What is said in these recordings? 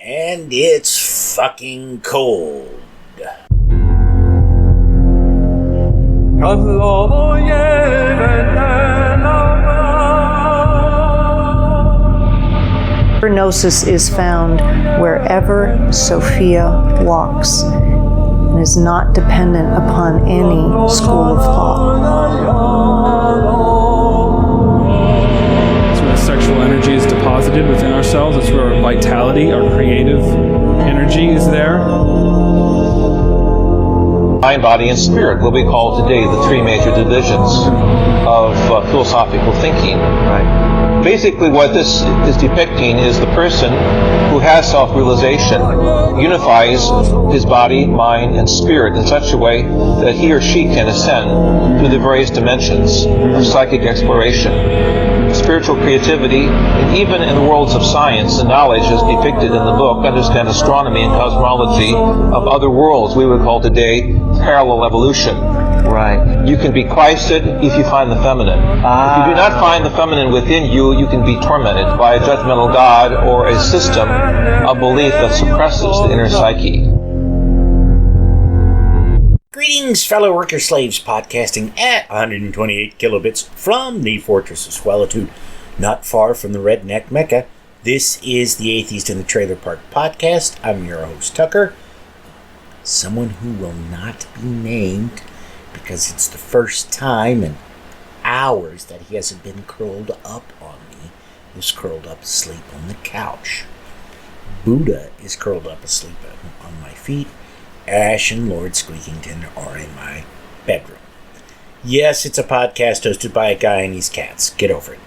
And it's fucking cold. Gnosis is found wherever Sophia walks and is not dependent upon any school of thought. It's where sexual energy is deposited within ourselves. It's where our vitality, our creative energy is there. Mind, body, and spirit, what we call today the three major divisions of philosophical thinking. Right. Basically, what this is depicting is the person who has self-realization unifies his body, mind, and spirit in such a way that he or she can ascend through the various dimensions of psychic exploration, spiritual creativity, and even in the worlds of science and knowledge as depicted in the book, understand astronomy and cosmology of other worlds we would call today parallel evolution. Right. You can be Christed if you find the feminine. If you do not find the feminine within you, you can be tormented by a judgmental God or a system of belief that suppresses the inner psyche. Greetings, fellow worker slaves, podcasting at 128 kilobits from the Fortress of Swellitude, not far from the Redneck Mecca. This is the Atheist in the Trailer Park podcast. I'm your host, Tucker. Someone who will not be named because it's the first time in hours that he hasn't been curled up on me. He's curled up asleep on the couch. Buddha is curled up asleep on my feet. Ash and Lord Squeakington are in my bedroom. Yes, it's a podcast hosted by a guy and his cats. Get over it.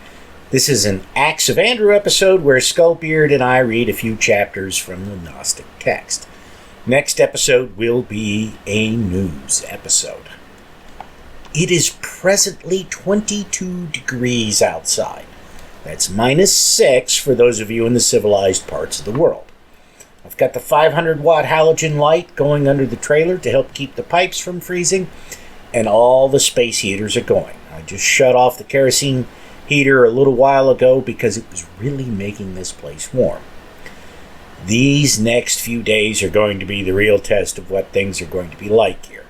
This is an Acts of Andrew episode where Skullbeard and I read a few chapters from the Gnostic text. Next episode will be a news episode. It is presently 22 degrees outside. That's -6 for those of you in the civilized parts of the world. I've got the 500-watt halogen light going under the trailer to help keep the pipes from freezing, and all the space heaters are going. I just shut off the kerosene heater a little while ago because it was really making this place warm. These next few days are going to be the real test of what things are going to be like here.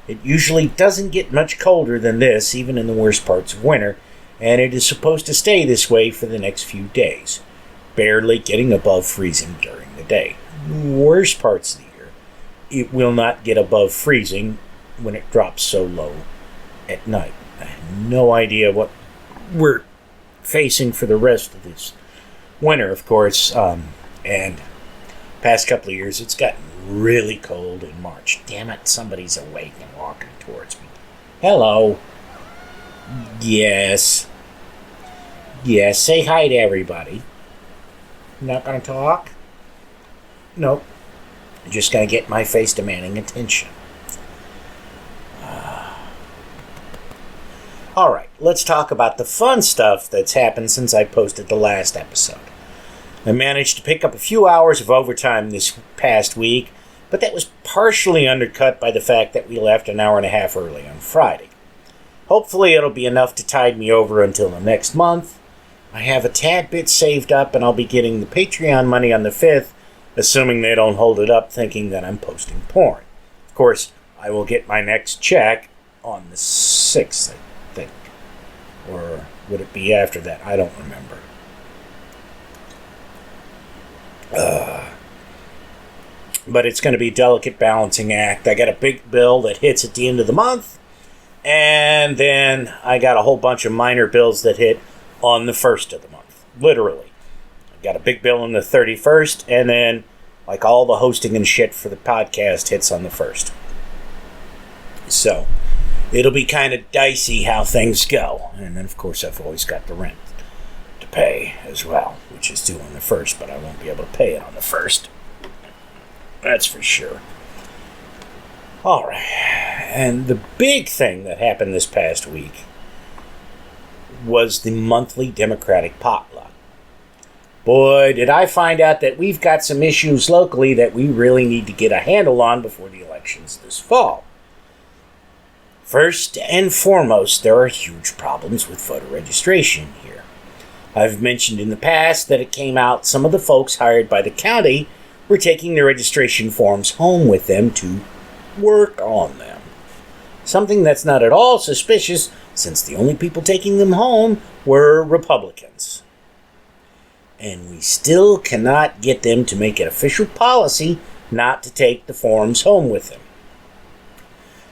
It usually doesn't get much colder than this, even in the worst parts of winter, and it is supposed to stay this way for the next few days, barely getting above freezing during the day. Worst parts of the year, it will not get above freezing when it drops so low at night. I have no idea what we're facing for the rest of this winter, of course, and past couple of years it's gotten really cold in March. Damn it, somebody's awake and walking towards me. Hello. Yes, say hi to everybody. Not gonna talk? Nope. Just gonna get my face demanding attention. Alright, let's talk about the fun stuff that's happened since I posted the last episode. I managed to pick up a few hours of overtime this past week, but that was partially undercut by the fact that we left an hour and a half early on Friday. Hopefully it'll be enough to tide me over until the next month. I have a tad bit saved up and I'll be getting the Patreon money on the 5th, assuming they don't hold it up thinking that I'm posting porn. Of course, I will get my next check on the 6th, I think. Or would it be after that? I don't remember. But it's going to be a delicate balancing act. I got a big bill that hits at the end of the month, and then I got a whole bunch of minor bills that hit on the 1st of the month. Literally. I got a big bill on the 31st, and then like all the hosting and shit for the podcast hits on the 1st. So it'll be kind of dicey how things go. And then, of course, I've always got the rent to pay as well, which is due on the 1st, but I won't be able to pay it on the 1st. That's for sure. All right. And the big thing that happened this past week was the monthly Democratic potluck. Boy, did I find out that we've got some issues locally that we really need to get a handle on before the elections this fall. First and foremost, there are huge problems with voter registration here. I've mentioned in the past that it came out some of the folks hired by the county were taking their registration forms home with them to work on them. Something that's not at all suspicious, since the only people taking them home were Republicans. And we still cannot get them to make it official policy not to take the forms home with them.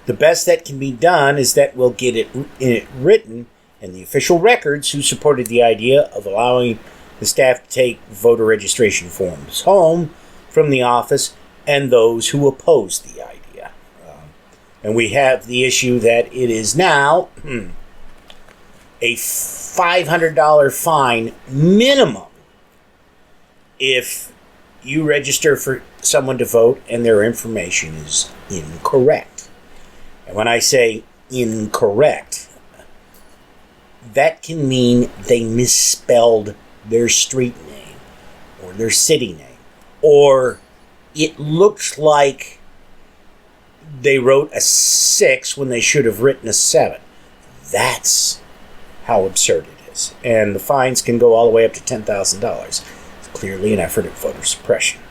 The best that can be done is that we'll get it written in the official records who supported the idea of allowing the staff to take voter registration forms home from the office and those who opposed the idea. And we have the issue that it is now a $500 fine minimum if you register for someone to vote and their information is incorrect. And when I say incorrect, that can mean they misspelled their street name or their city name, or it looks like they wrote a 6 when they should have written a 7. That's how absurd it is. And the fines can go all the way up to $10,000. It's clearly an effort at voter suppression.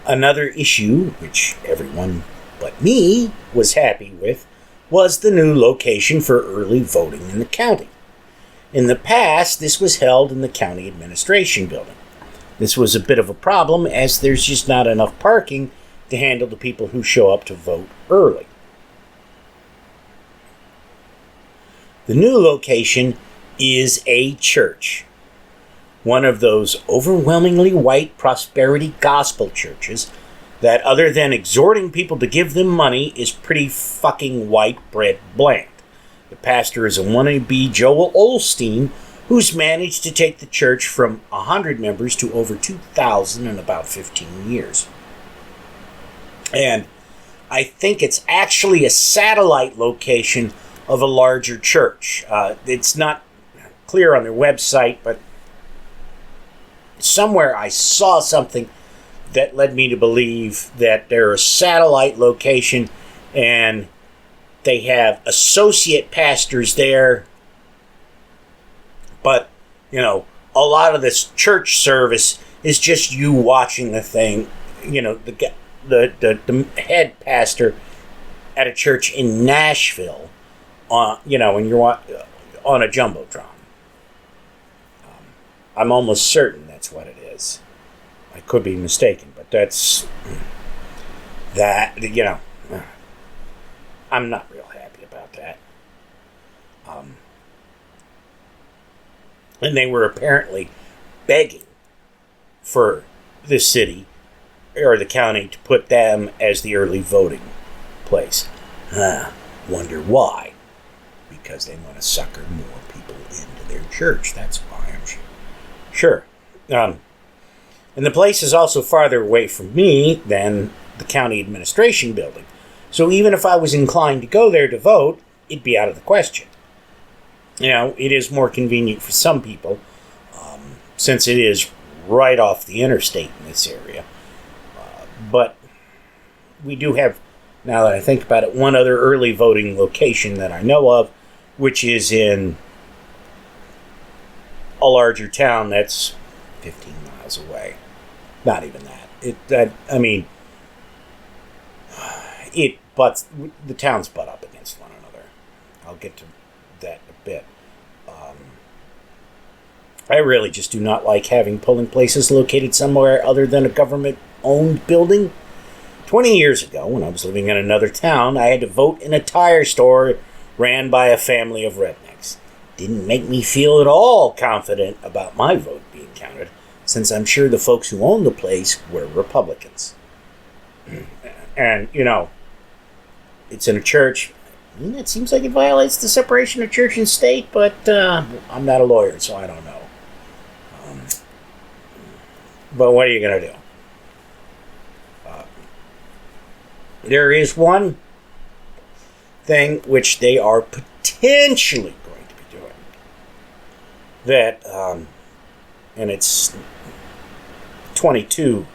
Another issue, which everyone but me was happy with, was the new location for early voting in the county. In the past, this was held in the county administration building. This was a bit of a problem as there's just not enough parking to handle the people who show up to vote early. The new location is a church. One of those overwhelmingly white prosperity gospel churches that, other than exhorting people to give them money, is pretty fucking white bread bland. The pastor is a wannabe Joel Osteen who's managed to take the church from 100 members to over 2,000 in about 15 years. And I think it's actually a satellite location of a larger church. It's not clear on their website, but somewhere I saw something that led me to believe that they're a satellite location and they have associate pastors there. But, you know, a lot of this church service is just you watching the thing. You know, the head pastor at a church in Nashville, you know, when you're on a jumbotron. I'm almost certain that's what it is. I could be mistaken, but that's that, you know, I'm not real happy about that. And they were apparently begging for the city or the county to put them as the early voting place. Wonder why? Because they want to sucker more people into their church. That's why, I'm sure. And the place is also farther away from me than the county administration building. So even if I was inclined to go there to vote, it'd be out of the question. You know, it is more convenient for some people, since it is right off the interstate in this area. But we do have, now that I think about it, one other early voting location that I know of, which is in a larger town that's 15 miles away. Not even that. The towns butt up against one another. I'll get to that in a bit. I really just do not like having polling places located somewhere other than a government-owned building. 20 years ago, when I was living in another town, I had to vote in a tire store ran by a family of rednecks. Didn't make me feel at all confident about my vote being counted, since I'm sure the folks who owned the place were Republicans. And, you know, it's in a church. It seems like it violates the separation of church and state, but I'm not a lawyer, so I don't know. But what are you going to do? There is one thing which they are potentially going to be doing. That, and it's 2022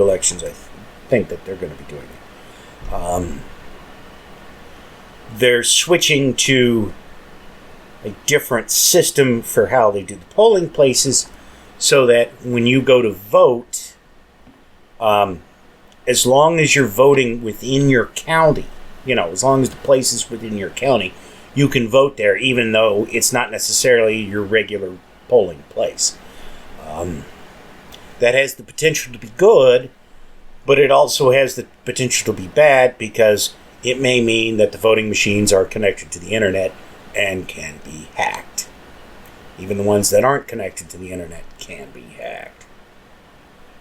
elections, I think that they're going to be doing it. They're switching to a different system for how they do the polling places, so that when you go to vote, as long as you're voting within your county, as long as the place is within your county, you can vote there, even though it's not necessarily your regular polling place. That has the potential to be good, but it also has the potential to be bad, because it may mean that the voting machines are connected to the internet and can be hacked. Even the ones that aren't connected to the internet can be hacked.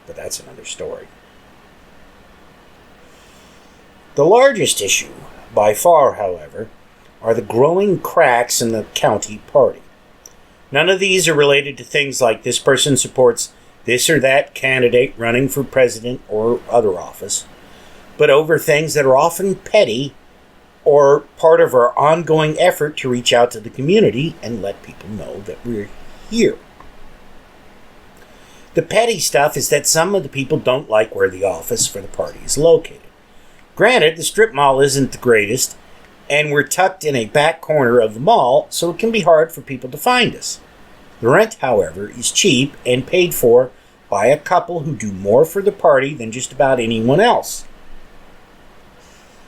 But that's another story. The largest issue, by far, however, are the growing cracks in the county party. None of these are related to things like this person supports this or that candidate running for president or other office, but over things that are often petty or part of our ongoing effort to reach out to the community and let people know that we're here. The petty stuff is that some of the people don't like where the office for the party is located. Granted, the strip mall isn't the greatest, and we're tucked in a back corner of the mall, so it can be hard for people to find us. The rent, however, is cheap and paid for by a couple who do more for the party than just about anyone else.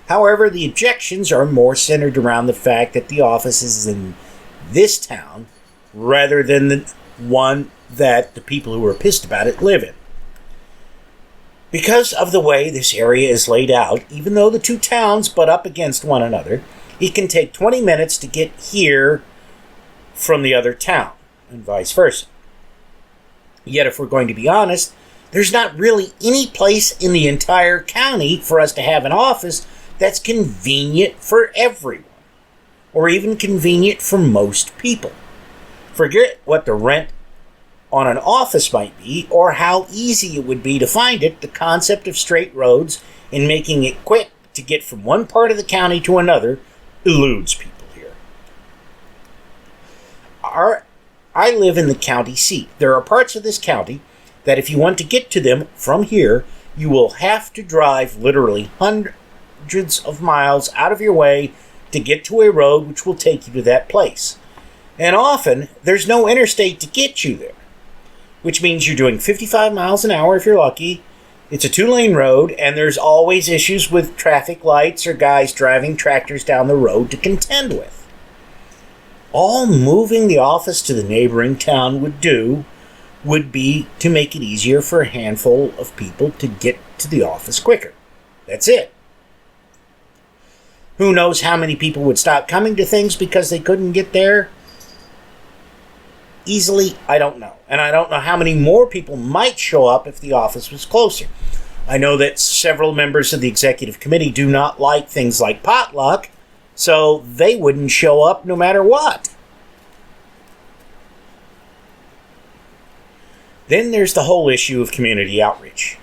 However, the objections are more centered around the fact that the office is in this town rather than the one that the people who are pissed about it live in. Because of the way this area is laid out, even though the two towns butt up against one another, it can take 20 minutes to get here from the other town, and vice versa. Yet, if we're going to be honest, there's not really any place in the entire county for us to have an office that's convenient for everyone, or even convenient for most people. Forget what the rent on an office might be, or how easy it would be to find it. The concept of straight roads and making it quick to get from one part of the county to another eludes people here. I live in the county seat. There are parts of this county that if you want to get to them from here, you will have to drive literally hundreds of miles out of your way to get to a road which will take you to that place. And often, there's no interstate to get you there, which means you're doing 55 miles an hour if you're lucky. It's a 2-lane road, and there's always issues with traffic lights or guys driving tractors down the road to contend with. All moving the office to the neighboring town would be to make it easier for a handful of people to get to the office quicker. That's it. Who knows how many people would stop coming to things because they couldn't get there easily? I don't know. And I don't know how many more people might show up if the office was closer. I know that several members of the executive committee do not like things like potluck, so they wouldn't show up no matter what. Then there's the whole issue of community outreach.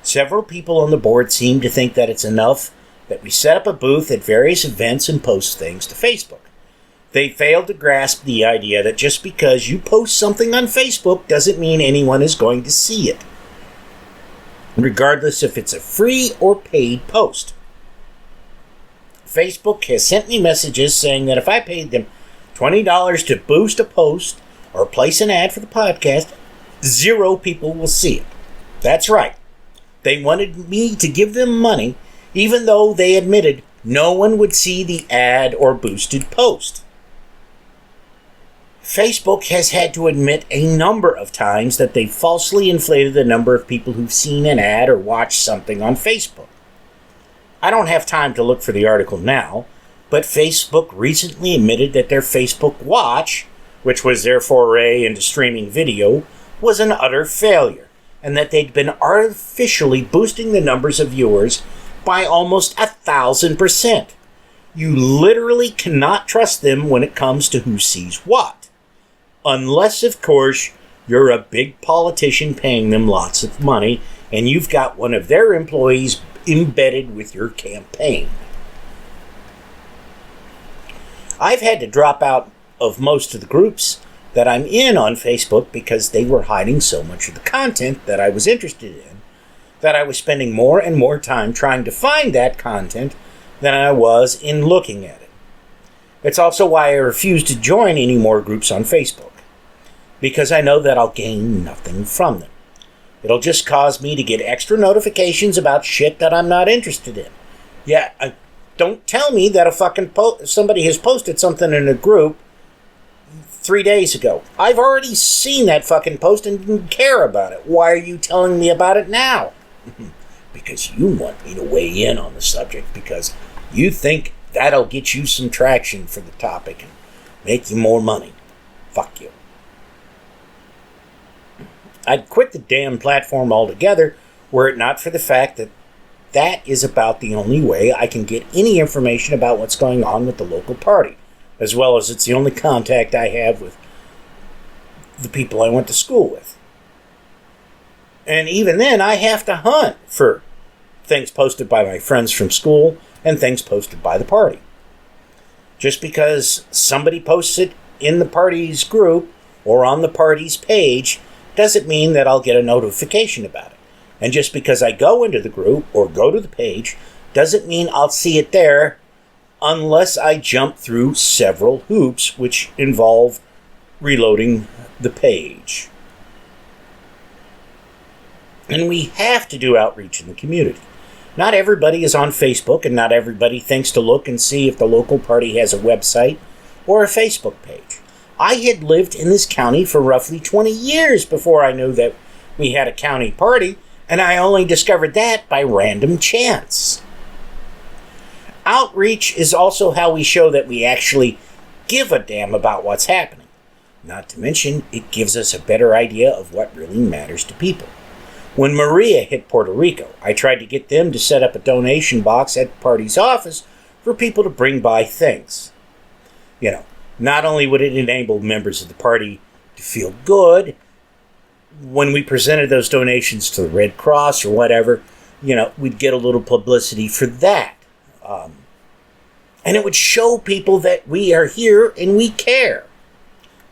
Several people on the board seem to think that it's enough that we set up a booth at various events and post things to Facebook. They failed to grasp the idea that just because you post something on Facebook doesn't mean anyone is going to see it, regardless if it's a free or paid post. Facebook has sent me messages saying that if I paid them $20 to boost a post or place an ad for the podcast, 0 people will see it. That's right. They wanted me to give them money, even though they admitted no one would see the ad or boosted post. Facebook has had to admit a number of times that they falsely inflated the number of people who've seen an ad or watched something on Facebook. I don't have time to look for the article now, but Facebook recently admitted that their Facebook Watch, which was their foray into streaming video, was an utter failure, and that they'd been artificially boosting the numbers of viewers by almost 1,000%. You literally cannot trust them when it comes to who sees what. Unless, of course, you're a big politician paying them lots of money, and you've got one of their employees embedded with your campaign. I've had to drop out of most of the groups that I'm in on Facebook because they were hiding so much of the content that I was interested in, that I was spending more and more time trying to find that content than I was in looking at it. It's also why I refuse to join any more groups on Facebook, because I know that I'll gain nothing from them. It'll just cause me to get extra notifications about shit that I'm not interested in. Yeah, don't tell me that somebody has posted something in a group 3 days ago. I've already seen that fucking post and didn't care about it. Why are you telling me about it now? Because you want me to weigh in on the subject, because you think that'll get you some traction for the topic and make you more money. Fuck you. I'd quit the damn platform altogether were it not for the fact that that is about the only way I can get any information about what's going on with the local party, as well as it's the only contact I have with the people I went to school with. And even then, I have to hunt for things posted by my friends from school and things posted by the party. Just because somebody posts it in the party's group or on the party's page doesn't mean that I'll get a notification about it. And just because I go into the group or go to the page doesn't mean I'll see it there unless I jump through several hoops, which involve reloading the page. And we have to do outreach in the community. Not everybody is on Facebook, and not everybody thinks to look and see if the local party has a website or a Facebook page. I had lived in this county for roughly 20 years before I knew that we had a county party, and I only discovered that by random chance. Outreach is also how we show that we actually give a damn about what's happening. Not to mention, it gives us a better idea of what really matters to people. When Maria hit Puerto Rico, I tried to get them to set up a donation box at the party's office for people to bring by things. You know, not only would it enable members of the party to feel good when we presented those donations to the Red Cross or whatever, you know, we'd get a little publicity for that. And it would show people that we are here and we care.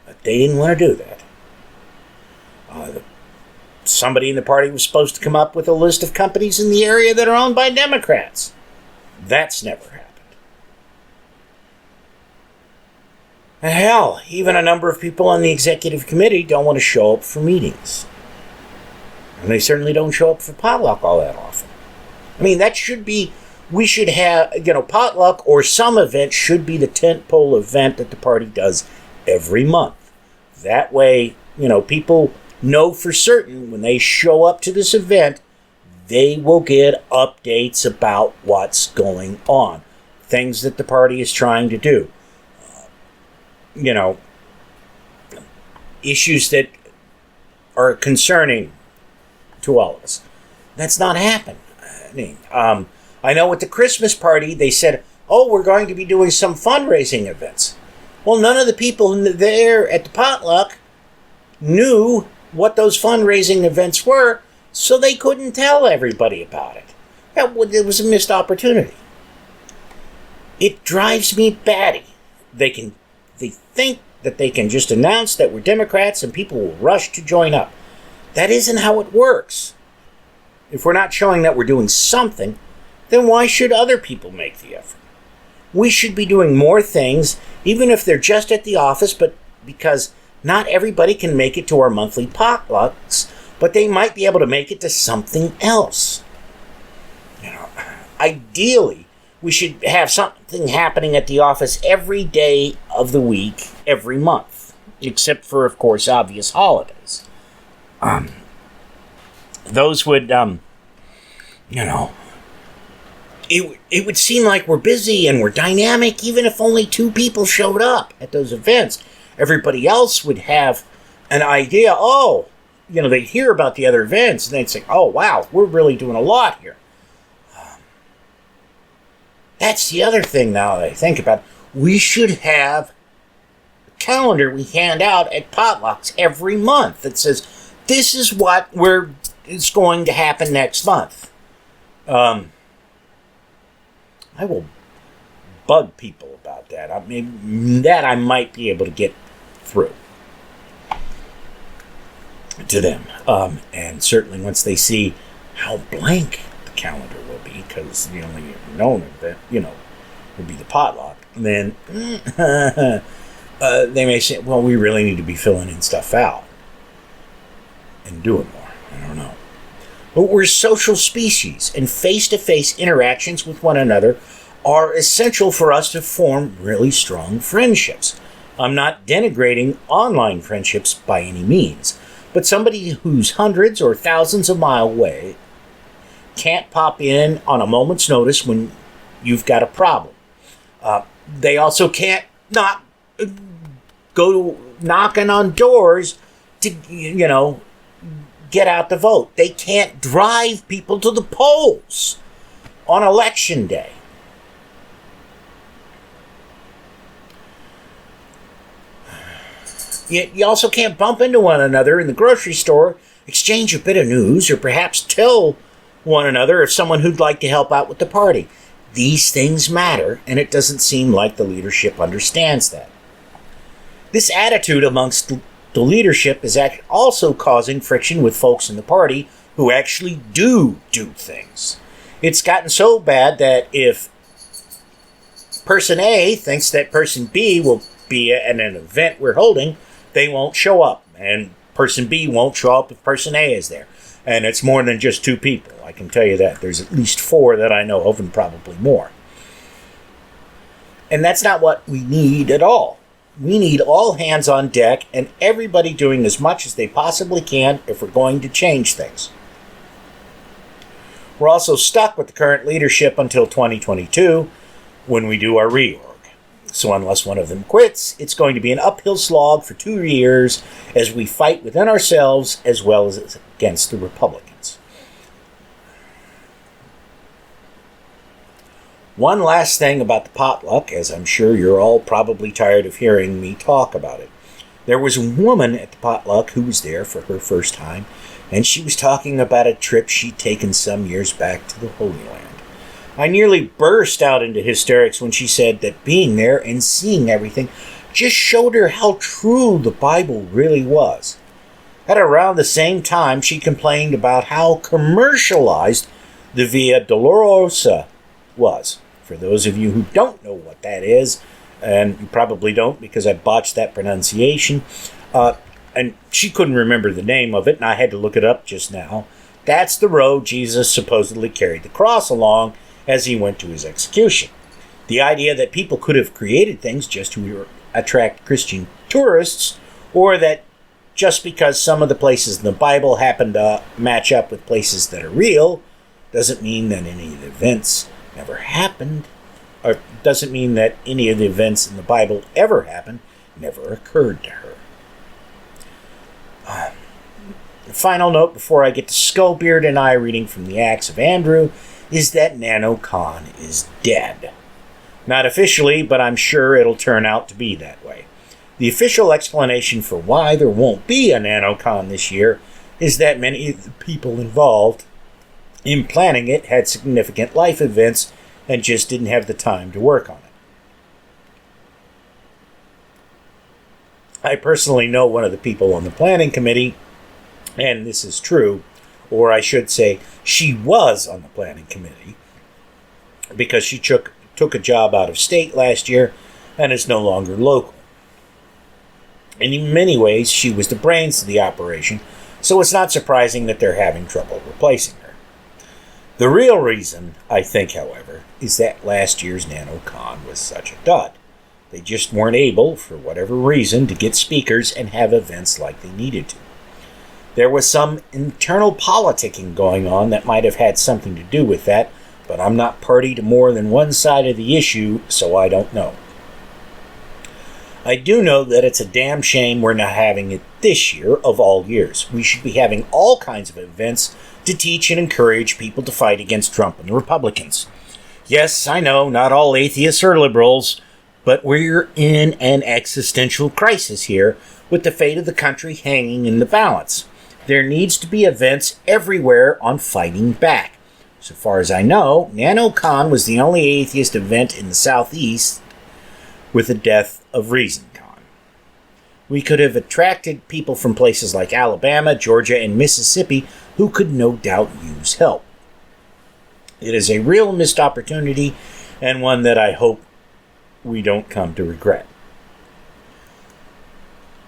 But they didn't want to do that. Somebody in the party was supposed to come up with a list of companies in the area that are owned by Democrats. That's never happened. And hell, even a number of people on the executive committee don't want to show up for meetings. And they certainly don't show up for potluck all that often. I mean, that should be, we should have, potluck or some event should be the tentpole event that the party does every month. That way, people know for certain when they show up to this event, they will get updates about what's going on. Things that the party is trying to do. Issues that are concerning to all of us. That's not happened. I know at the Christmas party, they said, we're going to be doing some fundraising events. Well, none of the people there at the potluck knew what those fundraising events were, so they couldn't tell everybody about it. It was a missed opportunity. It drives me batty. They think that they can just announce that we're Democrats and people will rush to join up. That isn't how it works. If we're not showing that we're doing something, then why should other people make the effort? We should be doing more things, even if they're just at the office, but because not everybody can make it to our monthly potlucks, but they might be able to make it to something else. Ideally, we should have something happening at the office every day of the week, every month, except for, of course, obvious holidays. Those would, it would seem like we're busy and we're dynamic, even if only 2 people showed up at those events. Everybody else would have an idea, they'd hear about the other events, and they'd say, oh, wow, we're really doing a lot here. That's the other thing now that I think about. We should have a calendar we hand out at potlucks every month that says, this is what is going to happen next month. I will bug people about that. I might be able to get through to them. And certainly once they see how blank the calendar will be, because the only known event, will be the potluck, then they may say, well, we really need to be filling in stuff out and doing more. I don't know. But we're social species, and face-to-face interactions with one another are essential for us to form really strong friendships. I'm not denigrating online friendships by any means, but somebody who's hundreds or thousands of miles away can't pop in on a moment's notice when you've got a problem. They also can't not go knocking on doors to, get out the vote. They can't drive people to the polls on election day. You also can't bump into one another in the grocery store, exchange a bit of news, or perhaps tell one another of someone who'd like to help out with the party. These things matter, and it doesn't seem like the leadership understands that. This attitude amongst the leadership is also causing friction with folks in the party who actually do things. It's gotten so bad that if person A thinks that person B will be at an event we're holding, they won't show up, and person B won't show up if person A is there. And it's more than just 2 people. I can tell you that. There's at least 4 that I know of, and probably more. And that's not what we need at all. We need all hands on deck and everybody doing as much as they possibly can if we're going to change things. We're also stuck with the current leadership until 2022 when we do our reorg. So unless one of them quits, it's going to be an uphill slog for 2 years as we fight within ourselves as well as against the Republicans. One last thing about the potluck, as I'm sure you're all probably tired of hearing me talk about it. There was a woman at the potluck who was there for her first time, and she was talking about a trip she'd taken some years back to the Holy Land. I nearly burst out into hysterics when she said that being there and seeing everything just showed her how true the Bible really was. At around the same time, she complained about how commercialized the Via Dolorosa was. For those of you who don't know what that is, and you probably don't because I botched that pronunciation, and she couldn't remember the name of it, and I had to look it up just now. That's the road Jesus supposedly carried the cross along as he went to his execution. The idea that people could have created things just to attract Christian tourists, or that just because some of the places in the Bible happen to match up with places that are real, doesn't mean that any of the events never happened, or doesn't mean that any of the events in the Bible ever happened, never occurred to her. The final note before I get to Skullbeard and I reading from the Acts of Andrew is that NanoCon is dead. Not officially, but I'm sure it'll turn out to be that way. The official explanation for why there won't be a NanoCon this year is that many of the people involved in planning it had significant life events and just didn't have the time to work on it. I personally know one of the people on the planning committee, and this is true, or I should say, she was on the planning committee because she took a job out of state last year and is no longer local. And in many ways, she was the brains of the operation, so it's not surprising that they're having trouble replacing her. The real reason, I think, however, is that last year's NanoCon was such a dud. They just weren't able, for whatever reason, to get speakers and have events like they needed to. There was some internal politicking going on that might have had something to do with that, but I'm not party to more than one side of the issue, so I don't know. I do know that it's a damn shame we're not having it this year of all years. We should be having all kinds of events to teach and encourage people to fight against Trump and the Republicans. Yes, I know, not all atheists are liberals, but we're in an existential crisis here with the fate of the country hanging in the balance. There needs to be events everywhere on fighting back. So far as I know, NanoCon was the only atheist event in the Southeast with the death of ReasonCon. We could have attracted people from places like Alabama, Georgia, and Mississippi who could no doubt use help. It is a real missed opportunity, and one that I hope we don't come to regret.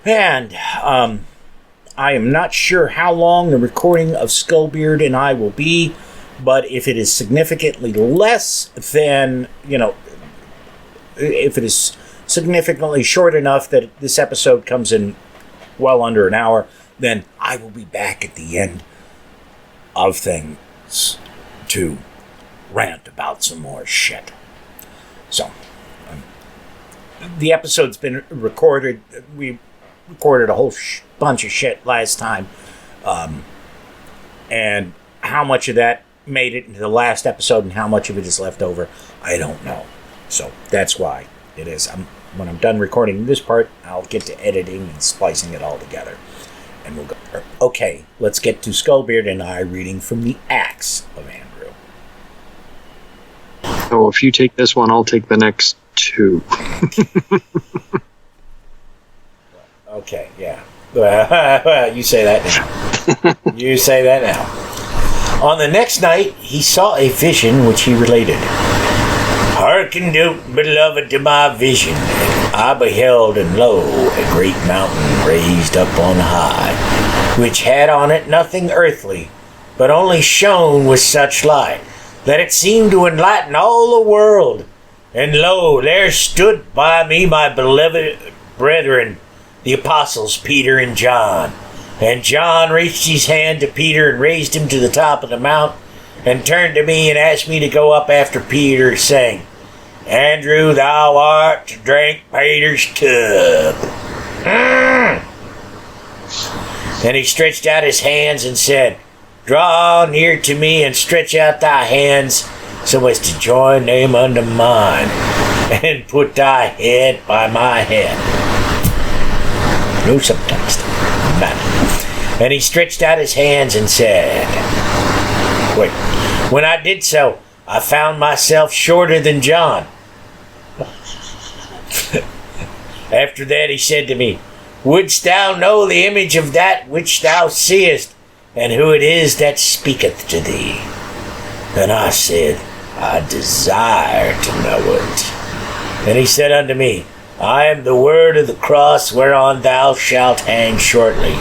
And I am not sure how long the recording of Skullbeard and I will be, but if it is significantly less than, if it is significantly short enough that this episode comes in well under an hour, then I will be back at the end of things to rant about some more shit. So, the episode's been recorded. We recorded a whole bunch of shit last time. And how much of that made it into the last episode and how much of it is left over, I don't know. So, that's why it is. When I'm done recording this part, I'll get to editing and splicing it all together. And we'll go. Okay, let's get to Skullbeard and I reading from the Acts of Andrew. So if you take this one, I'll take the next two. Okay, yeah. You say that now. You say that now. On the next night, he saw a vision which he related. Hearken, beloved, to my vision. I beheld, and lo, a great mountain raised up on high, which had on it nothing earthly, but only shone with such light, that it seemed to enlighten all the world. And lo, there stood by me my beloved brethren, the apostles Peter and John. And John reached his hand to Peter and raised him to the top of the mount, and turned to me and asked me to go up after Peter, saying, Andrew, thou art to drink Peter's cup. And he stretched out his hands and said, Draw near to me and stretch out thy hands, so as to join them unto mine, and put thy head by my head. No subtext. None. And he stretched out his hands and said, Wait. When I did so, I found myself shorter than John. After that he said to me, Wouldst thou know the image of that which thou seest, and who it is that speaketh to thee? And I said, I desire to know it. And he said unto me, I am the word of the cross whereon thou shalt hang shortly,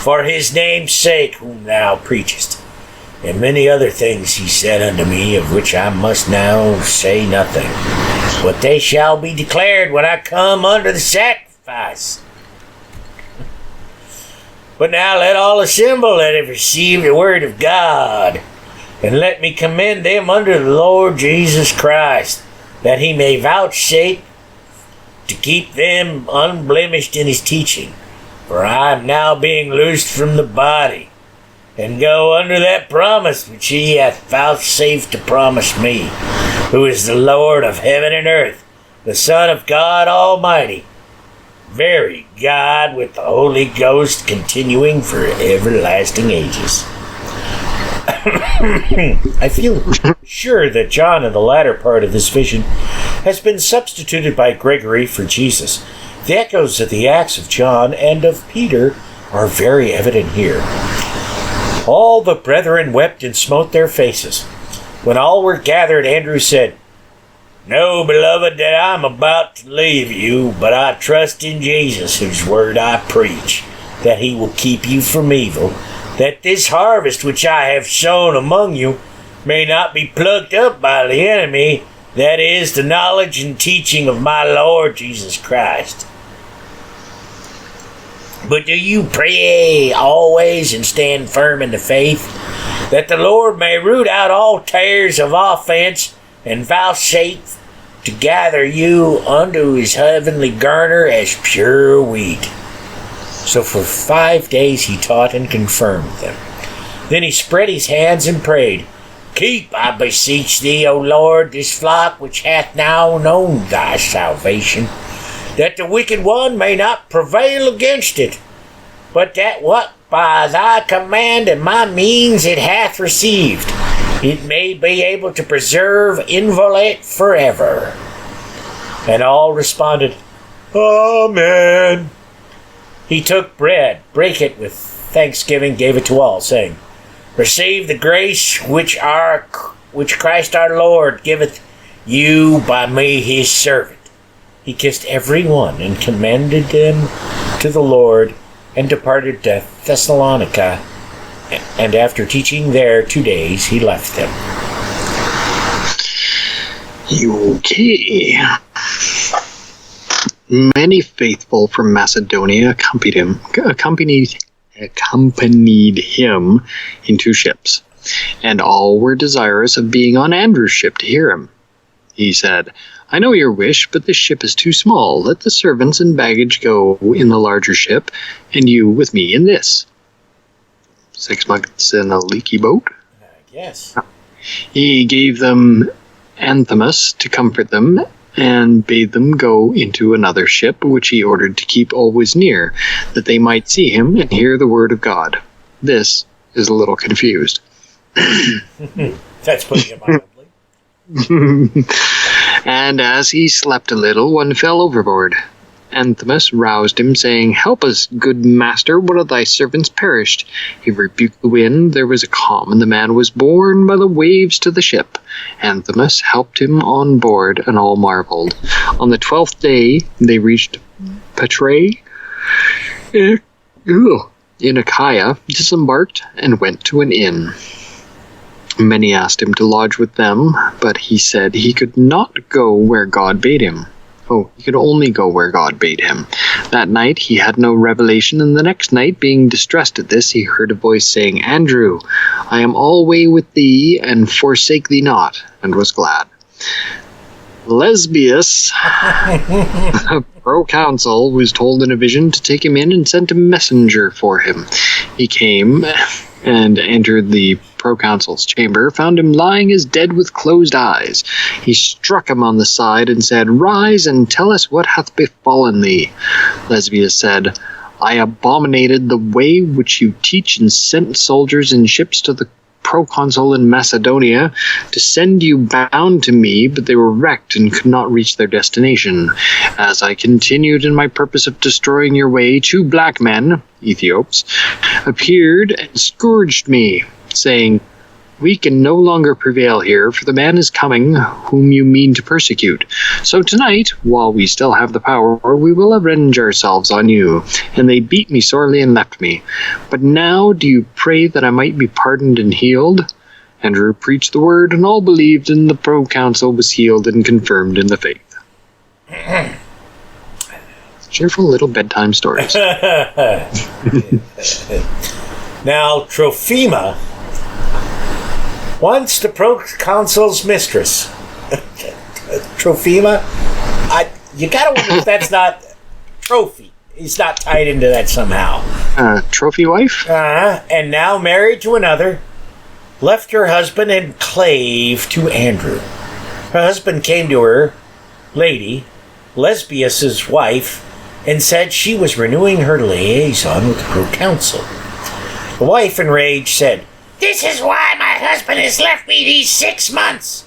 for his name's sake whom thou preachest. And many other things he said unto me, of which I must now say nothing. But they shall be declared when I come under the sacrifice. But now let all assemble that have received the word of God, and let me commend them under the Lord Jesus Christ, that he may vouchsafe to keep them unblemished in his teaching. For I am now being loosed from the body, and go under that promise which he hath vouchsafed to promise me, who is the Lord of heaven and earth, the Son of God Almighty, very God with the Holy Ghost, continuing for everlasting ages. I feel sure that John in the latter part of this vision has been substituted by Gregory for Jesus. The echoes of the Acts of John and of Peter are very evident here. All the brethren wept and smote their faces. When all were gathered, Andrew said, Know, beloved, that I am about to leave you, but I trust in Jesus, whose word I preach, that he will keep you from evil, that this harvest which I have sown among you may not be plucked up by the enemy, that is, the knowledge and teaching of my Lord Jesus Christ. But do you pray always and stand firm in the faith, that the Lord may root out all tares of offense, and vouchsafe to gather you unto his heavenly garner as pure wheat. So for 5 days he taught and confirmed them. Then he spread his hands and prayed, Keep, I beseech thee, O Lord, this flock which hath now known thy salvation, that the wicked one may not prevail against it, but that what by thy command and my means it hath received, it may be able to preserve inviolate forever. And all responded, Amen. He took bread, brake it with thanksgiving, gave it to all, saying, Receive the grace which Christ our Lord giveth you by me his servant. He kissed every one and commended them to the Lord, and departed to Thessalonica. And after teaching there 2 days, he left them. Okay. Many faithful from Macedonia accompanied him in 2 ships, and all were desirous of being on Andrew's ship to hear him. He said, "I know your wish, but this ship is too small. Let the servants and baggage go in the larger ship, and you with me in this." 6 months in a leaky boat? Yes. He gave them Anthimus to comfort them, and bade them go into another ship, which he ordered to keep always near, that they might see him and hear the word of God. This is a little confused. That's putting it mildly. And as he slept a little, one fell overboard. Anthimus roused him, saying, "Help us, good master, one of thy servants perished." He rebuked the wind, there was a calm, and the man was borne by the waves to the ship. Anthimus helped him on board, and all marveled. On the 12th day they reached Petrae in Achaia, disembarked, and went to an inn. Many asked him to lodge with them, but he said he could not go where God bade him. He could only go where God bade him. That night he had no revelation, and the next night, being distressed at this, he heard a voice saying, "Andrew, I am alway with thee, and forsake thee not," and was glad. Lesbius, a proconsul, was told in a vision to take him in, and sent a messenger for him. He came and entered the proconsul's chamber, found him lying as dead with closed eyes. He struck him on the side and said, "Rise and tell us what hath befallen thee." Lesbius said, "I abominated the way which you teach, and sent soldiers in ships to the proconsul in Macedonia to send you bound to me, but they were wrecked and could not reach their destination. As I continued in my purpose of destroying your way, 2 black men, Ethiops, appeared and scourged me, saying, 'We can no longer prevail here, for the man is coming whom you mean to persecute. So tonight, while we still have the power, we will avenge ourselves on you.' And they beat me sorely and left me. But now do you pray that I might be pardoned and healed?" Andrew preached the word, and all believed, and the proconsul was healed and confirmed in the faith. Cheerful little bedtime stories. Now, Trophiema, once the proconsul's mistress. Trophiema, you gotta wonder if that's not Trophy. He's not tied into that somehow. Trophy wife? And now married to another, left her husband and clave to Andrew. Her husband came to her, lady, Lesbius' wife, and said she was renewing her liaison with the proconsul. The wife, enraged, said, "This is why my husband has left me these 6 months."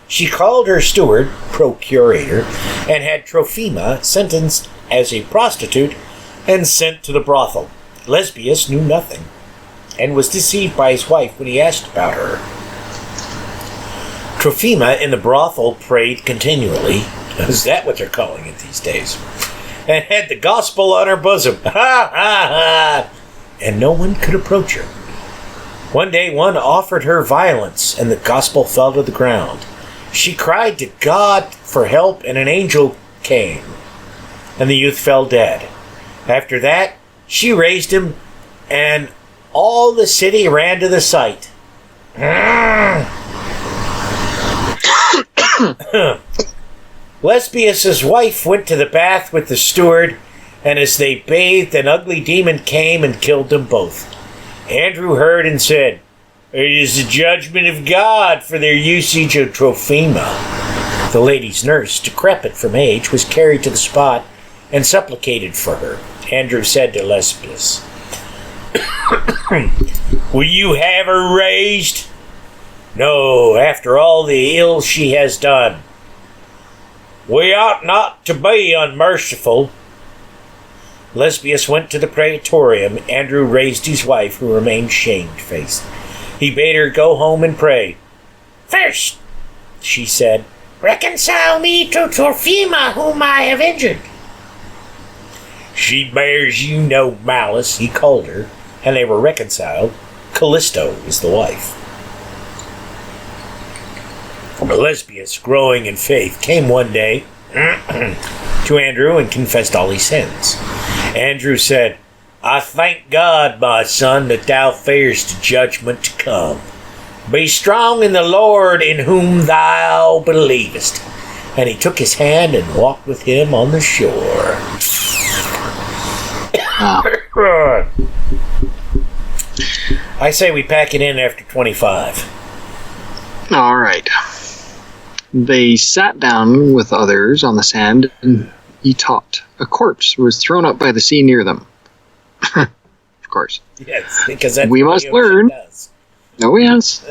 She called her steward, procurator, and had Trophiema sentenced as a prostitute and sent to the brothel. Lesbius knew nothing, and was deceived by his wife when he asked about her. Trophiema in the brothel prayed continually. Is that what they're calling it these days? And had the gospel on her bosom. Ha ha ha! And no one could approach her. One day one offered her violence, and the gospel fell to the ground. She cried to God for help, and an angel came, and the youth fell dead. After that, she raised him, and all the city ran to the sight. Lesbius' wife went to the bath with the steward, and as they bathed, an ugly demon came and killed them both. Andrew heard and said, "It is the judgment of God for their usage of Trophiema." The lady's nurse, decrepit from age, was carried to the spot and supplicated for her. Andrew said to Lesbius, "Will you have her raised?" "No, after all the ill she has done." "We ought not to be unmerciful." Lesbius went to the praetorium. Andrew raised his wife, who remained shamefaced. He bade her go home and pray. "First," she said, Reconcile me to Torfima, whom I have injured. She bears you no malice, he called her, and they were reconciled. Callisto is the wife. Lesbius, growing in faith, came one day to Andrew and confessed all his sins. Andrew said, I thank God, my son, that thou farest to judgment to come. Be strong in the Lord in whom thou believest. And he took his hand and walked with him on the shore. I say we pack it in after 25. All right. They sat down with others on the sand, and he taught. A corpse was thrown up by the sea near them. Of course. Yes, because that's we what must the ocean learn. does. Oh, yes.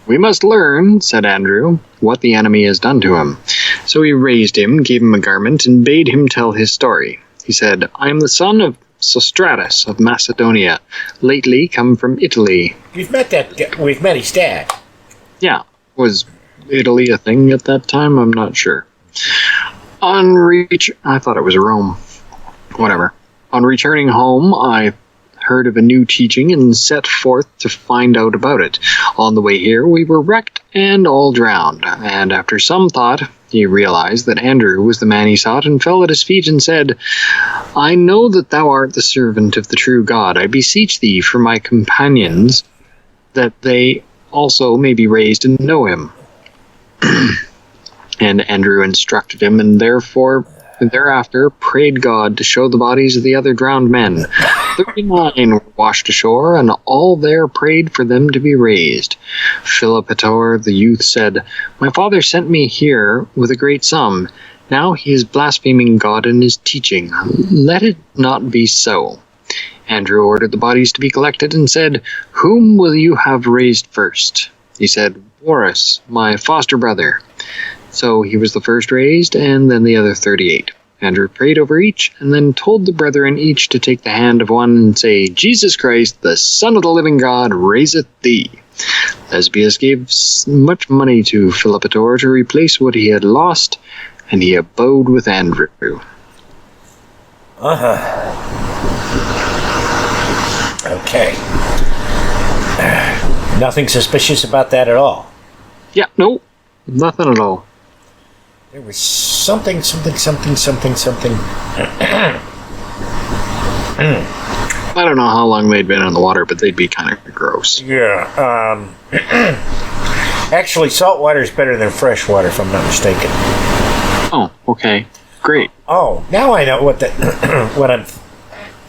We must learn, said Andrew, what the enemy has done to him. So he raised him, gave him a garment, and bade him tell his story. He said, I am the son of Sostratus of Macedonia, lately come from Italy. We've met his dad. Yeah. Was Italy a thing at that time? I'm not sure. I thought it was Rome. Whatever. On returning home, I heard of a new teaching and set forth to find out about it. On the way here, we were wrecked and all drowned. And after some thought, he realized that Andrew was the man he sought and fell at his feet and said, I know that thou art the servant of the true God. I beseech thee for my companions that they also may be raised and know him. And Andrew instructed him, and thereafter prayed God to show the bodies of the other drowned men. 39 were washed ashore, and all there prayed for them to be raised. Philopator the youth said, My father sent me here with a great sum. Now he is blaspheming God in his teaching. Let it not be so. Andrew ordered the bodies to be collected and said, Whom will you have raised first? He said, Boris, my foster brother. So he was the first raised, and then the other 38. Andrew prayed over each, and then told the brethren each to take the hand of one and say, Jesus Christ, the Son of the living God, raiseth thee. Lesbius gave much money to Philopator to replace what he had lost, and he abode with Andrew. Okay. Nothing suspicious about that at all. Yeah, no, nothing at all. There was something. I don't know how long they'd been in the water, but they'd be kind of gross. Yeah. Actually, salt water is better than fresh water, if I'm not mistaken. Oh, okay. Great. Oh, now I know what what I'm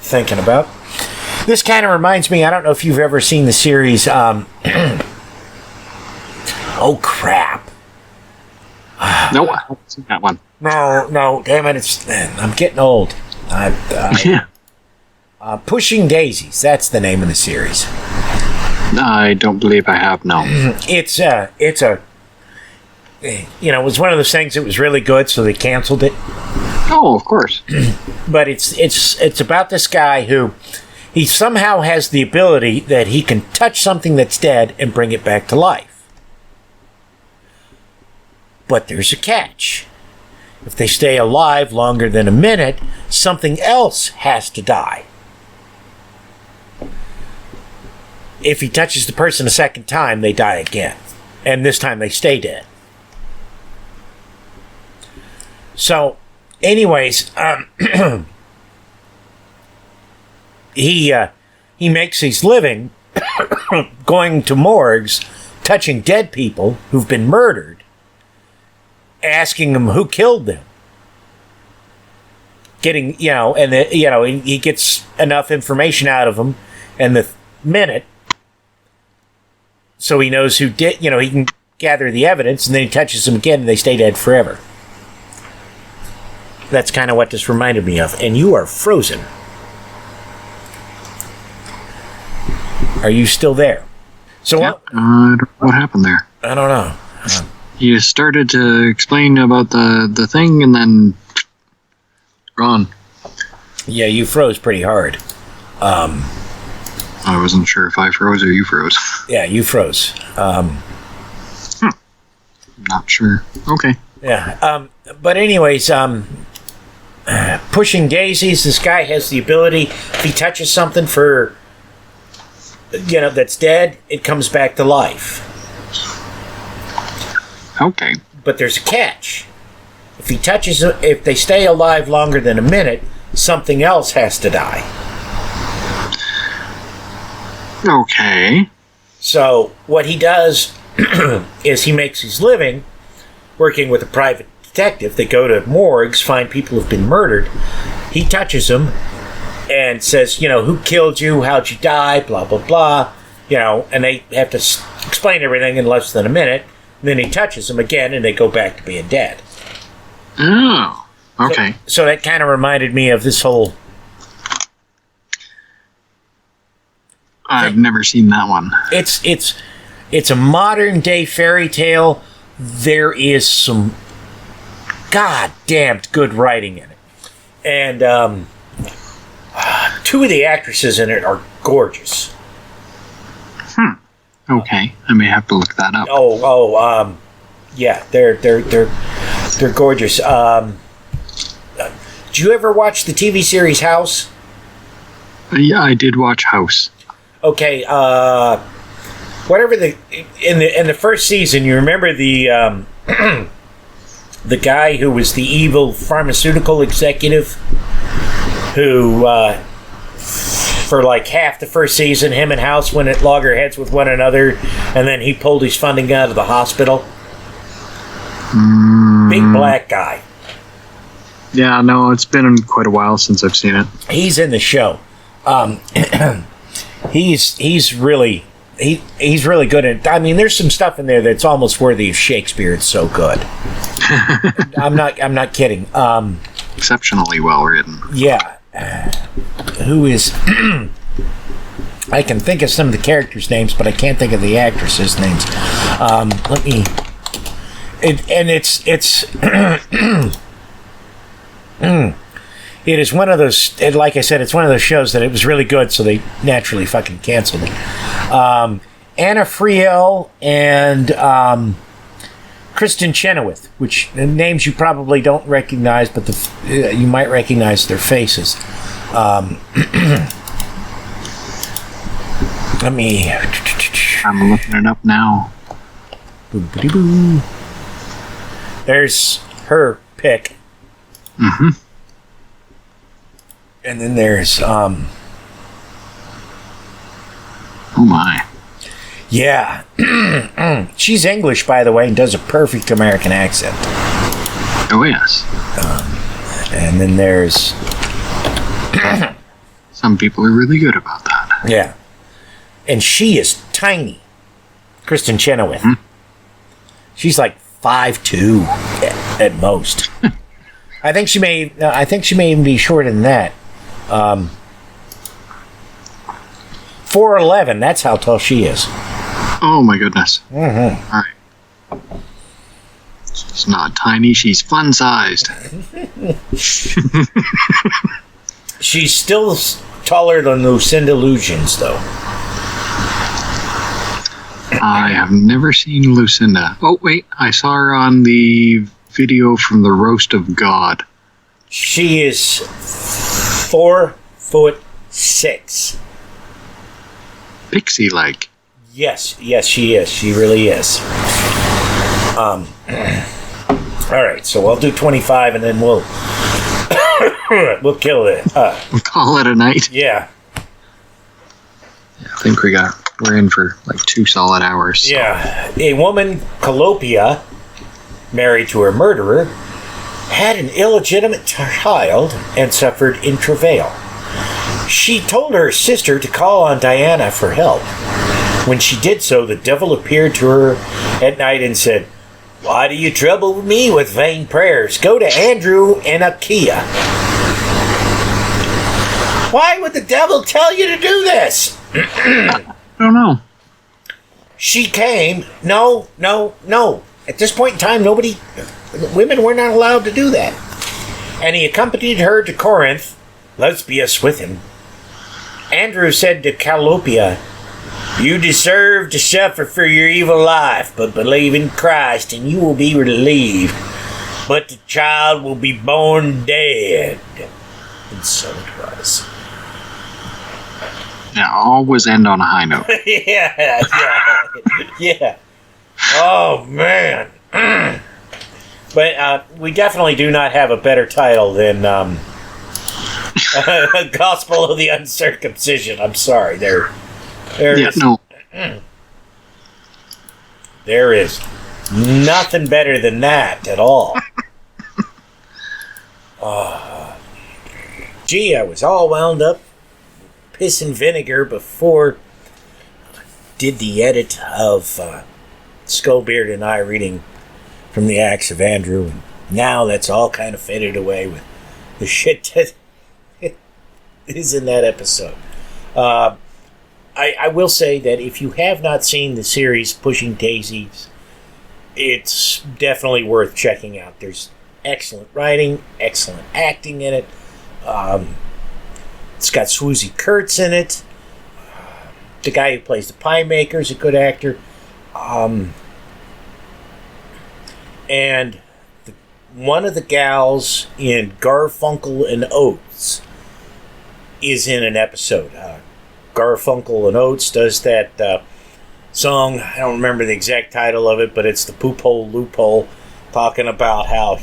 thinking about. This kind of reminds me, I don't know if you've ever seen the series, oh, crap. No, I haven't seen that one. No, damn it, I'm getting old. Pushing Daisies, that's the name of the series. I don't believe I have, no. It was one of those things that was really good, so they canceled it. Oh, of course. But it's about this guy who, he somehow has the ability that he can touch something that's dead and bring it back to life. But there's a catch. If they stay alive longer than a minute, something else has to die. If he touches the person a second time, they die again. And this time they stay dead. So, anyways, he makes his living going to morgues, touching dead people who've been murdered, asking them who killed them. Getting, he gets enough information out of them in the minute so he knows who did, he can gather the evidence, and then he touches them again and they stay dead forever. That's kind of what this reminded me of. And you are frozen. Are you still there? So yeah, what happened there? I don't know. You started to explain about the thing, and then gone. Yeah, you froze pretty hard. I wasn't sure if I froze or you froze. Yeah, you froze. Not sure. Okay. Yeah. But anyways, pushing daisies, this guy has the ability, if he touches something that's dead, it comes back to life. Okay. But there's a catch. If they stay alive longer than a minute, something else has to die. Okay. So what he does is he makes his living working with a private detective. They go to morgues, find people who've been murdered. He touches them and says, who killed you, how'd you die, blah, blah, blah. And they have to explain everything in less than a minute. And then he touches them again, and they go back to being dead. Oh, okay. So that kind of reminded me of this whole... I've never seen that one. It's a modern-day fairy tale. There is some goddamn good writing in it. And two of the actresses in it are gorgeous. Okay, I may have to look that up. Yeah, they're gorgeous. Did you ever watch the TV series House? Yeah, I did watch House. Okay, whatever in the first season, you remember the the guy who was the evil pharmaceutical executive who for like half the first season, him and House went at loggerheads with one another, and then he pulled his funding out of the hospital. Big black guy. Yeah, no, it's been quite a while since I've seen it. He's in the show. He's really good at it. I mean, there's some stuff in there that's almost worthy of Shakespeare. It's so good. I'm not kidding. Exceptionally well written. Yeah. Who is... I can think of some of the characters' names, but I can't think of the actresses' names. Let me... It is one of those... like I said, it's one of those shows that it was really good, so they naturally fucking canceled it. Anna Friel and Kristen Chenoweth, which names you probably don't recognize, but you might recognize their faces. Let me... I'm looking it up now. There's her pick. Mm-hmm. And then there's... Oh my. Yeah. She's English, by the way, and does a perfect American accent. Oh, yes. And then there's... Some people are really good about that. Yeah. And she is tiny. Kristen Chenoweth. Mm-hmm. She's like 5'2" at most. I think she may even be shorter than that. 4'11", that's how tall she is. Oh my goodness. Mm-hmm. All right. She's not tiny, she's fun-sized. She's still taller than Lucinda Illusions, though. I have never seen Lucinda. Oh, wait, I saw her on the video from the Roast of God. She is 4'6". Pixie-like. Yes, she is. She really is. All right, so I'll do 25, and then we'll kill it. We'll call it a night. Yeah. I think we're in for like 2 solid hours. So. Yeah. A woman, Callopia, married to her murderer, had an illegitimate child and suffered in travail. She told her sister to call on Diana for help. When she did so, the devil appeared to her at night and said, "Why do you trouble me with vain prayers? Go to Andrew and Achaia." Why would the devil tell you to do this? I don't know. She came. No. At this point in time, women were not allowed to do that. And he accompanied her to Corinth, Lesbius with him. Andrew said to Callopia, "You deserve to suffer for your evil life, but believe in Christ and you will be relieved. but the child will be born dead. And so it was. Yeah, always end on a high note. Yeah. Oh, man. But we definitely do not have a better title than Gospel of the Uncircumcision. I'm sorry. There is nothing better than that at all. Gee, I was all wound up piss and vinegar before I did the edit of Skullbeard and I reading from the Acts of Andrew, and now that's all kind of faded away with the shit that is in that episode. I will say that if you have not seen the series Pushing Daisies, it's definitely worth checking out. There's excellent writing, excellent acting in it. It's got Swoozie Kurtz in it. The guy who plays the pie maker is a good actor. And one of the gals in Garfunkel and Oates is in an episode. Garfunkel and Oates does that song. I don't remember the exact title of it, but it's the Poop Hole Loophole, talking about how,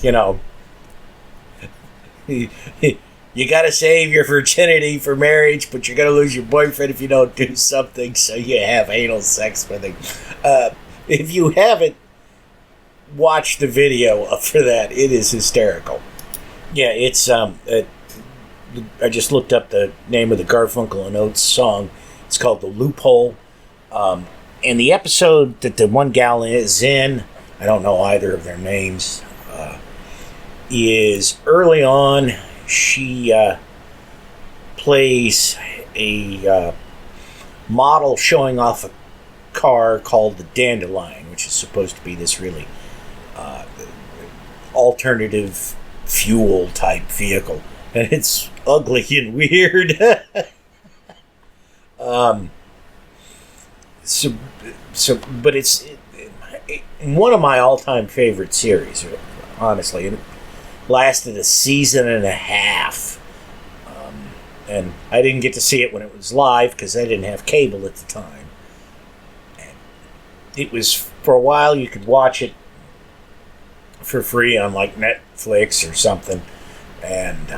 you gotta save your virginity for marriage, but you're gonna lose your boyfriend if you don't do something, so you have anal sex with him. If you haven't watched the video for that, it is hysterical. Yeah, it's I just looked up the name of the Garfunkel and Oates song. It's called The Loophole. And the episode that the one gal is in, I don't know either of their names, is early on. She plays a model showing off a car called the Dandelion, which is supposed to be this really alternative fuel type vehicle, and it's ugly and weird. But it's one of my all-time favorite series, honestly. It lasted a season and a half, and I didn't get to see it when it was live because I didn't have cable at the time. And it was, for a while, you could watch it for free on like Netflix or something, and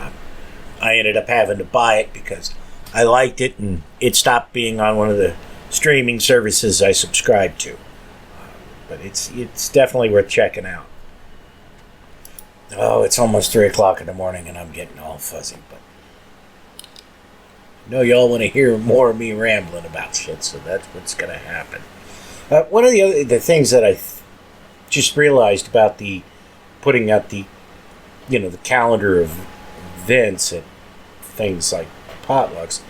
I ended up having to buy it because I liked it, and it stopped being on one of the streaming services I subscribed to. But it's definitely worth checking out. Oh, it's almost 3 o'clock in the morning and I'm getting all fuzzy, but I know y'all want to hear more of me rambling about shit, so that's what's going to happen. One of the things that I just realized about the putting out the calendar of events at things like potlucks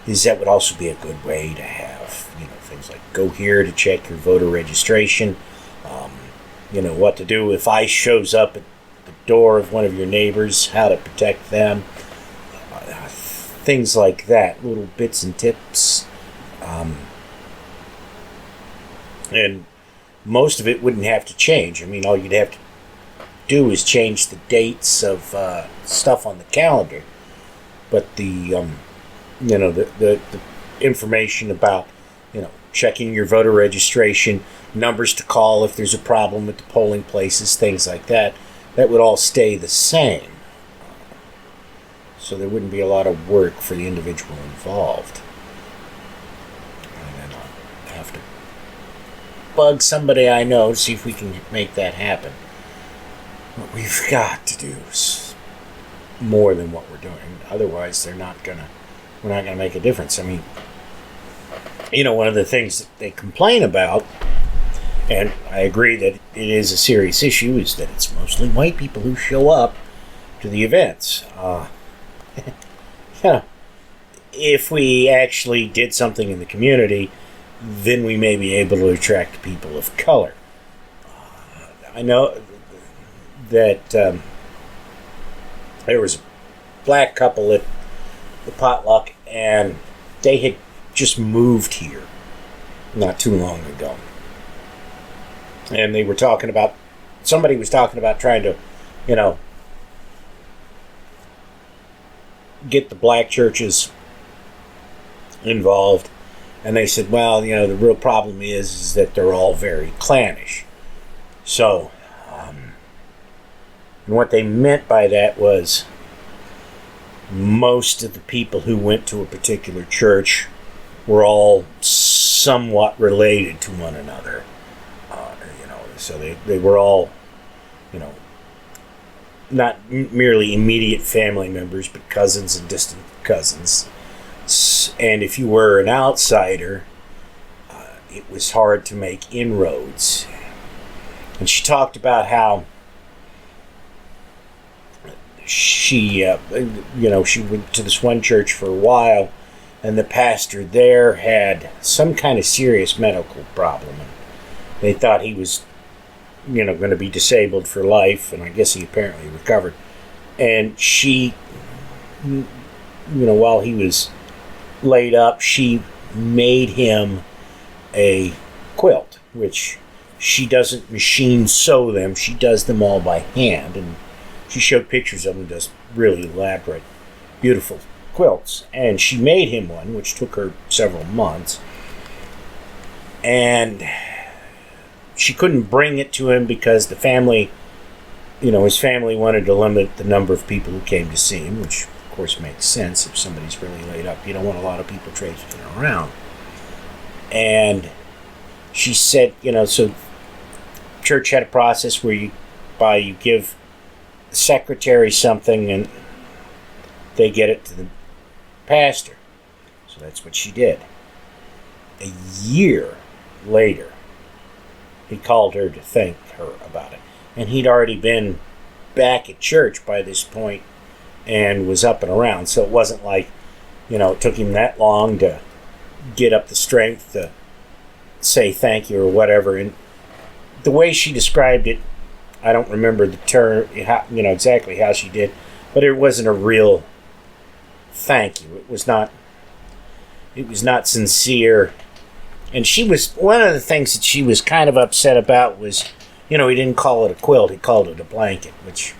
is that would also be a good way to have, things like go here to check your voter registration, what to do if ICE shows up at the door of one of your neighbors, how to protect them, things like that, little bits and tips. And most of it wouldn't have to change. I mean, all you'd have to do is change the dates of stuff on the calendar. But the information about, checking your voter registration, numbers to call if there's a problem at the polling places, things like that, that would all stay the same. So there wouldn't be a lot of work for the individual involved. And then I'll have to bug somebody I know to see if we can make that happen. What we've got to do is more than what we're doing. Otherwise, we're not gonna make a difference. I mean, one of the things that they complain about, and I agree that it is a serious issue, is that it's mostly white people who show up to the events. If we actually did something in the community, then we may be able to attract people of color. I know that there was a black couple at the potluck, and they had just moved here not too long ago. And they were somebody was talking about trying to you know, get the black churches involved. And they said, well, you know, the real problem is that they're all very clannish. So, and what they meant by that was most of the people who went to a particular church were all somewhat related to one another. You know, so they were all, you know, not merely immediate family members, but cousins and distant cousins. And if you were an outsider, it was hard to make inroads. And she talked about how she went to this one church for a while, and the pastor there had some kind of serious medical problem. And they thought he was, you know, going to be disabled for life, and I guess he apparently recovered. And she, you know, while he was laid up, she made him a quilt, which she doesn't machine sew them. She does them all by hand, and she showed pictures of them, does really elaborate, beautiful quilts. And she made him one, which took her several months. And she couldn't bring it to him because the family, you know, his family wanted to limit the number of people who came to see him, which of course makes sense. If somebody's really laid up, you don't want a lot of people traipsing around. And she said, you know, so church had a process where you give the secretary something and they get it to the pastor. So that's what she did. A year later, he called her to thank her about it. And he'd already been back at church by this point and was up and around. So it wasn't like, you know, it took him that long to get up the strength to say thank you or whatever. And the way she described it, I don't remember the term, you know, exactly how she did, but it wasn't a real thank you. It was not sincere. And she was, one of the things that she was kind of upset about was, you know, he didn't call it a quilt, he called it a blanket, which,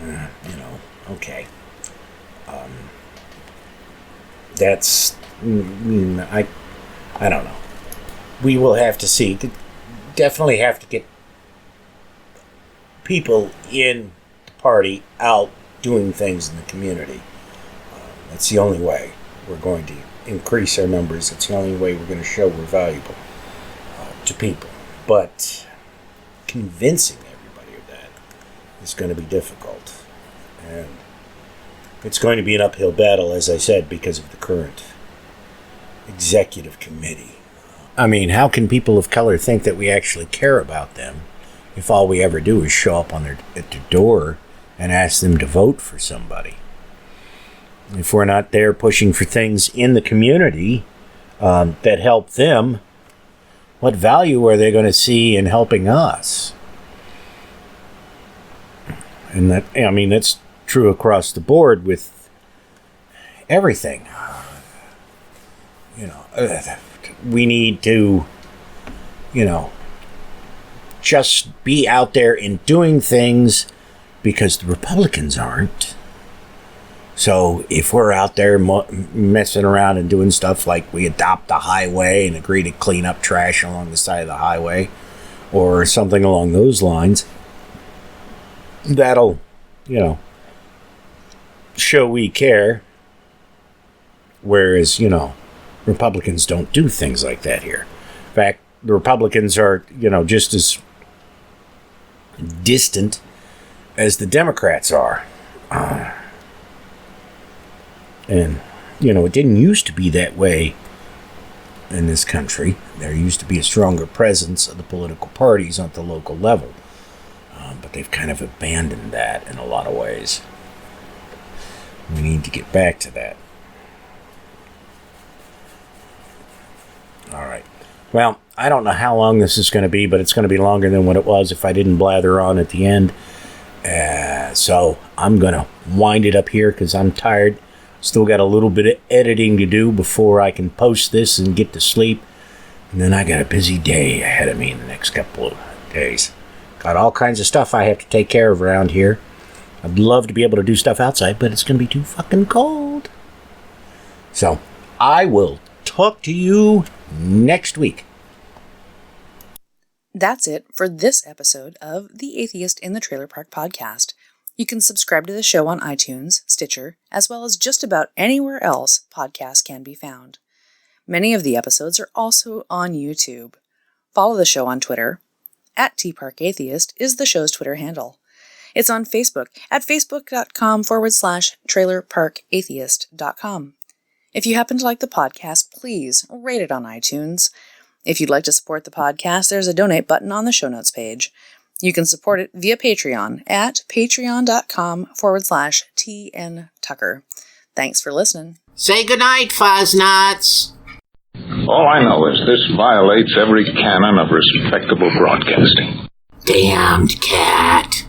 you know, okay. That's, I don't know. We will have to see. Definitely have to get people in the party out doing things in the community. That's the only way we're going to increase our numbers. It's the only way we're going to show we're valuable to people. But convincing everybody of that is going to be difficult. And it's going to be an uphill battle, as I said, because of the current executive committee. I mean, how can people of color think that we actually care about them if all we ever do is show up at their door and ask them to vote for somebody? If we're not there pushing for things in the community that help them, what value are they going to see in helping us? And that, I mean, that's true across the board with everything. You know, we need to, you know, just be out there and doing things because the Republicans aren't. So if we're out there messing around and doing stuff like we adopt the highway and agree to clean up trash along the side of the highway or something along those lines, that'll, you know, show we care. Whereas, you know, Republicans don't do things like that here. In fact, the Republicans are, you know, just as distant as the Democrats are. And, you know, it didn't used to be that way in this country. There used to be a stronger presence of the political parties at the local level. But they've kind of abandoned that in a lot of ways. We need to get back to that. All right. Well, I don't know how long this is going to be, but it's going to be longer than what it was if I didn't blather on at the end. So I'm going to wind it up here because I'm tired. Still got a little bit of editing to do before I can post this and get to sleep. And then I got a busy day ahead of me in the next couple of days. Got all kinds of stuff I have to take care of around here. I'd love to be able to do stuff outside, but it's going to be too fucking cold. So, I will talk to you next week. That's it for this episode of The Atheist in the Trailer Park Podcast. You can subscribe to the show on iTunes, Stitcher, as well as just about anywhere else podcasts can be found. Many of the episodes are also on YouTube. Follow the show on Twitter. @TParkAtheist is the show's Twitter handle. It's on Facebook at facebook.com/trailerparkatheist.com. If you happen to like the podcast, please rate it on iTunes. If you'd like to support the podcast, there's a donate button on the show notes page. You can support it via Patreon at patreon.com/TNTucker. Thanks for listening. Say goodnight, Fuzz-Nuts. All I know is this violates every canon of respectable broadcasting. Damned cat.